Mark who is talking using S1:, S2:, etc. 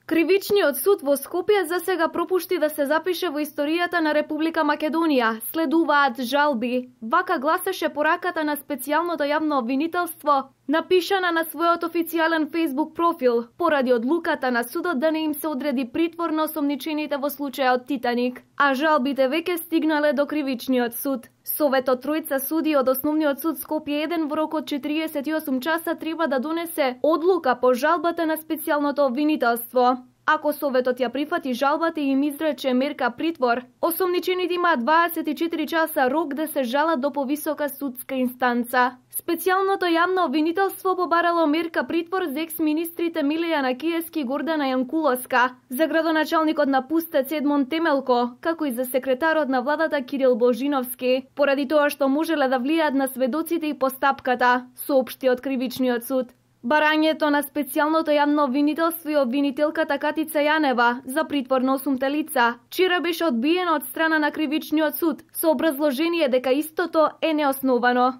S1: Кривичниот суд во Скопје засега пропушти да се запише во историјата на Република Македонија. Следуваат жалби. Вака гласеше пораката на специјалното јавно обвинителство, напишана на својот официјален Facebook профил, поради одлуката на судот да не им се одреди притвор на осомничените во случајот Титаник, а жалбите веќе стигнале до Кривичниот суд. Советот тројца суди од Основниот суд Скопје 1 во рок од 48 часа треба да донесе одлука по жалбата на специјалното обвинителство. Ако Советот ја прифати жалбата и им изрече мерка притвор, осомничените имаат 24 часа рок да се жалат до повисока судска инстанца. Специјалното јавно обвинителство побарало мерка притвор за екс-министрите Милејана Киевски и Гордана Јанкуловска, за градоначалникот на Пустец Едмон Темелко, како и за секретарот на владата Кирил Божиновски, поради тоа што можеле да влијаат на сведоците и постапката, соопшти од Кривичниот суд. Барањето на специјалното јавно обвинителство и обвинителката Катица Јанева за притвор на 8 лица вчера беше одбиено од страна на Кривичниот суд со образложение дека истото е неосновано.